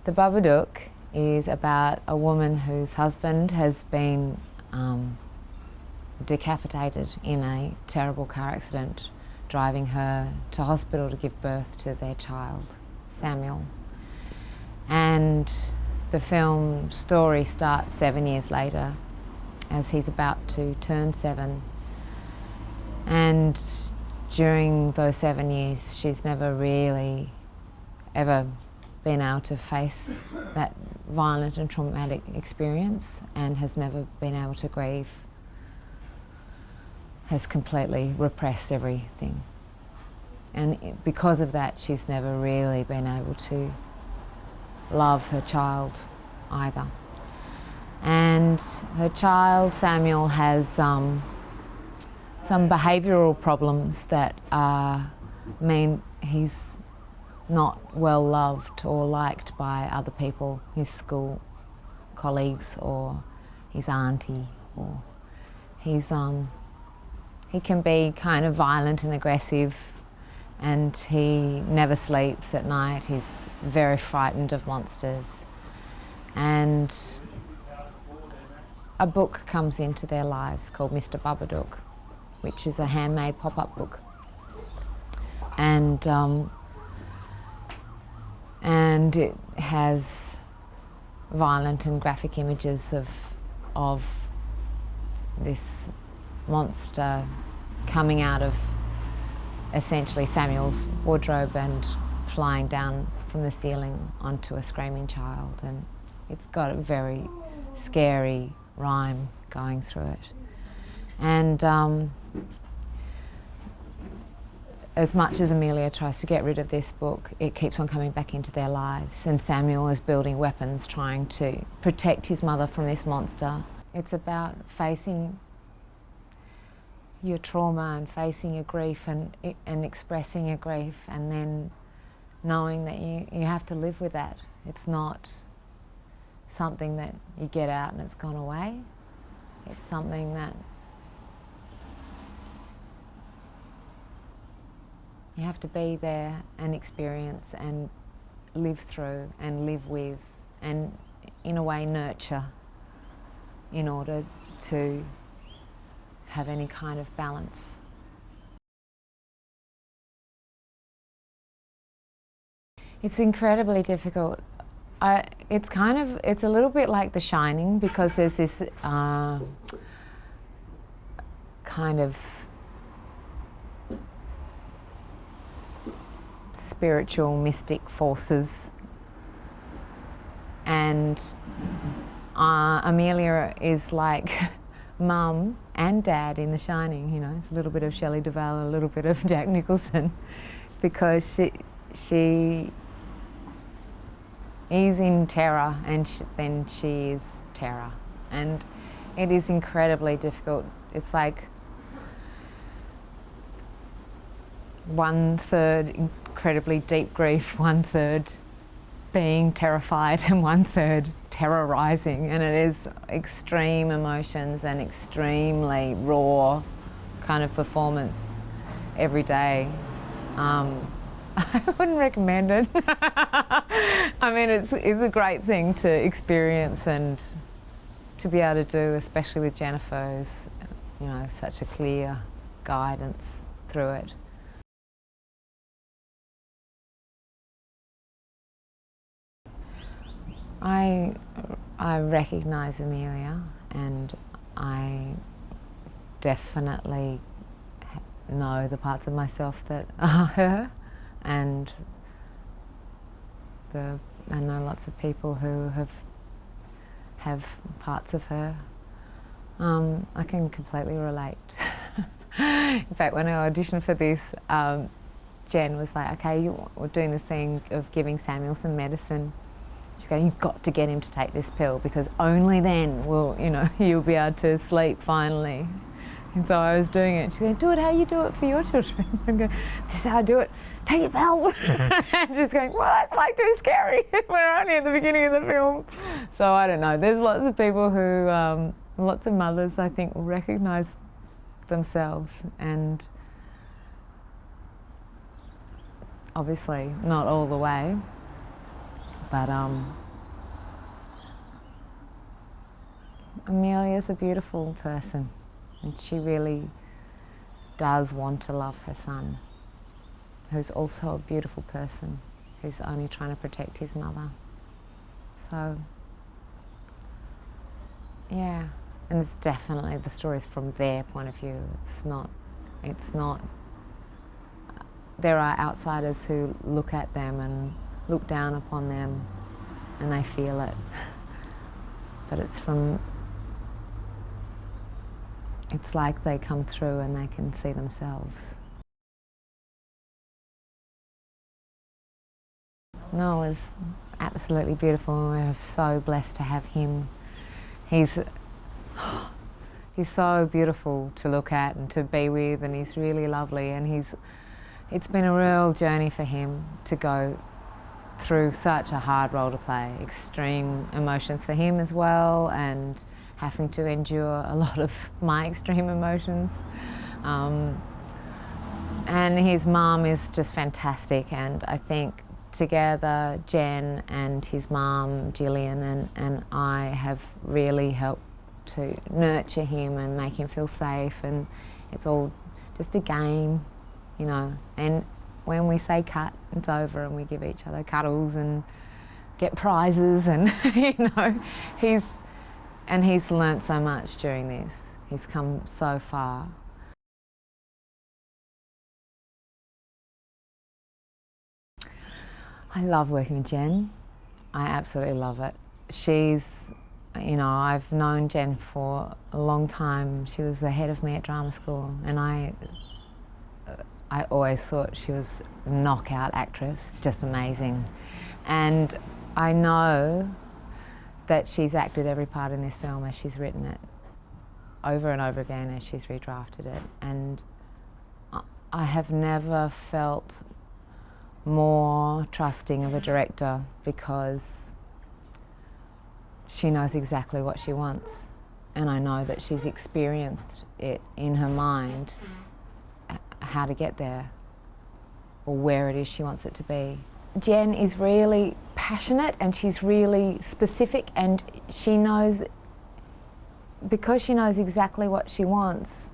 The Babadook is about a woman whose husband has been decapitated in a terrible car accident, driving her to hospital to give birth to their child, Samuel. And the film story starts 7 years later, as he's about to turn 7. And during those 7 years, she's never really ever been able to face that violent and traumatic experience, and has never been able to grieve, has completely repressed everything. And because of that, she's never really been able to love her child either. And her child, Samuel, has some behavioural problems that mean he's not well loved or liked by other people, his school colleagues or his auntie, or he can be kind of violent and aggressive, and he never sleeps at night. He's very frightened of monsters. And a book comes into their lives called Mister Babadook, which is a handmade pop-up book. And it has violent and graphic images of this monster coming out of essentially Samuel's wardrobe and flying down from the ceiling onto a screaming child. And it's got a very scary rhyme going through it. And as much as Amelia tries to get rid of this book, it keeps on coming back into their lives, and Samuel is building weapons trying to protect his mother from this monster. It's about facing your trauma and facing your grief and expressing your grief, and then knowing that you have to live with that. It's not something that you get out and it's gone away. It's something that you have to be there and experience and live through and live with, and in a way nurture, in order to have any kind of balance. It's incredibly difficult. It's a little bit like The Shining, because there's this kind of spiritual, mystic forces, and Amelia is like Mum and Dad in The Shining. You know, it's a little bit of Shelley Duvall, a little bit of Jack Nicholson, because she is in terror, and then she is terror, and it is incredibly difficult. It's like 1/3 incredibly deep grief, 1/3 being terrified, and 1/3 terrorising, and it is extreme emotions and extremely raw kind of performance every day. I wouldn't recommend it. I mean, it's a great thing to experience and to be able to do, especially with Jennifer, who's, you know, such a clear guidance through it. I recognise Amelia, and I definitely know the parts of myself that are her, and I know lots of people who have parts of her. I can completely relate. In fact, when I auditioned for this, Jen was like, okay, we're doing this thing of giving Samuel some medicine. She's going, you've got to get him to take this pill, because only then will, you know, you'll be able to sleep finally. And so I was doing it. She's going, do it how you do it for your children. I'm going, this is how I do it. Take your pill. And she's going, well, that's like too scary. We're only at the beginning of the film. So I don't know. There's lots of people who, lots of mothers, I think, will recognise themselves, and obviously not all the way. But Amelia's a beautiful person, and she really does want to love her son, who's also a beautiful person, who's only trying to protect his mother. So, yeah, and it's definitely, the story's from their point of view. It's not, there are outsiders who look at them and look down upon them, and they feel it. But it's like they come through and they can see themselves. Noah is absolutely beautiful, and we're so blessed to have him. He's so beautiful to look at and to be with, and he's really lovely, and it's been a real journey for him to go through such a hard role to play, extreme emotions for him as well, and having to endure a lot of my extreme emotions. And his mum is just fantastic, and I think together Jen and his mum Gillian and I have really helped to nurture him and make him feel safe, and it's all just a game, you know. And when we say cut, it's over, and we give each other cuddles and get prizes, and you know, he's learnt so much during this. He's come so far. I love working with Jen. I absolutely love it. She's, you know, I've known Jen for a long time. She was ahead of me at drama school, and I always thought she was a knockout actress, just amazing. And I know that she's acted every part in this film as she's written it, over and over again as she's redrafted it. And I have never felt more trusting of a director, because she knows exactly what she wants. And I know that she's experienced it in her mind, how to get there, or where it is she wants it to be. Jen is really passionate, and she's really specific, and she knows, because she knows exactly what she wants,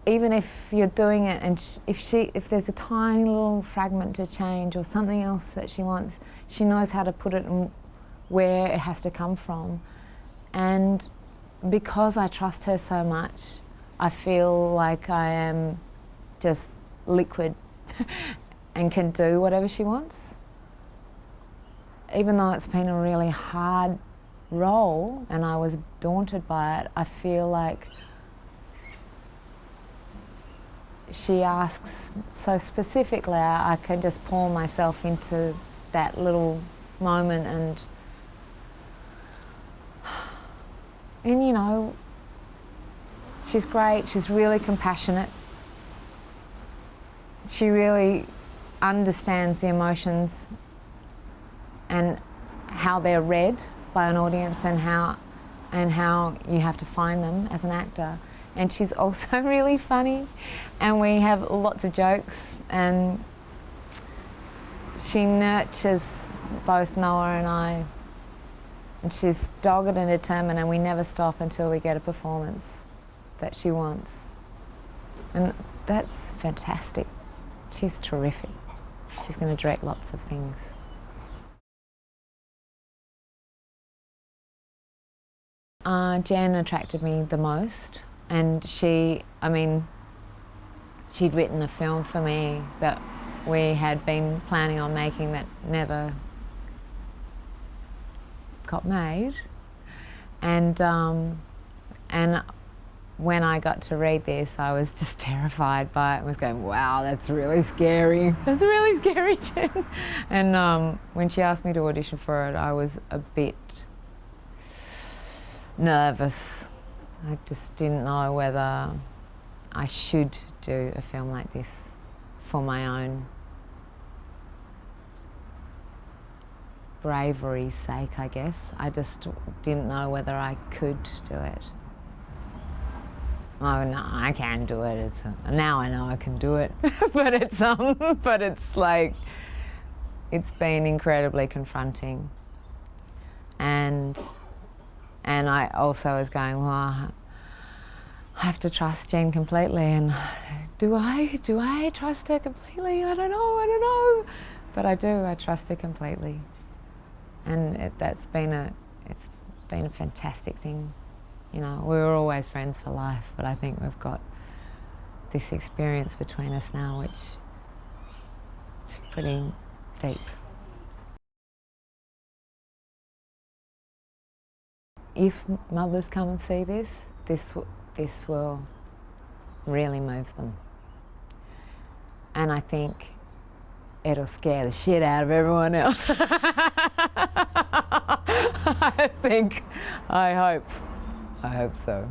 even if you're doing it and if there's a tiny little fragment to change or something else that she wants, she knows how to put it in where it has to come from. And because I trust her so much, I feel like I am just liquid and can do whatever she wants. Even though it's been a really hard role and I was daunted by it, I feel like she asks so specifically, I can just pour myself into that little moment, and you know, she's great, she's really compassionate. She really understands the emotions and how they're read by an audience, and how you have to find them as an actor. And she's also really funny, and we have lots of jokes, and she nurtures both Noah and I. And she's dogged and determined, and we never stop until we get a performance that she wants. And that's fantastic. She's terrific. She's going to direct lots of things. Jen attracted me the most, and she'd written a film for me that we had been planning on making that never got made. And when I got to read this, I was just terrified by it. I was going, wow, that's really scary. That's really scary, Jen. And when she asked me to audition for it, I was a bit nervous. I just didn't know whether I should do a film like this for my own bravery's sake, I guess. I just didn't know whether I could do it. Oh no, I can do it. Now I know I can do it, but it's like, it's been incredibly confronting. and I also was going, well, I have to trust Jen completely, and do I trust her completely? I don't know, but I do. I trust her completely, and it's been a fantastic thing. You know, we were always friends for life, but I think we've got this experience between us now, which is pretty deep. If mothers come and see this will really move them. And I think it'll scare the shit out of everyone else. I hope so.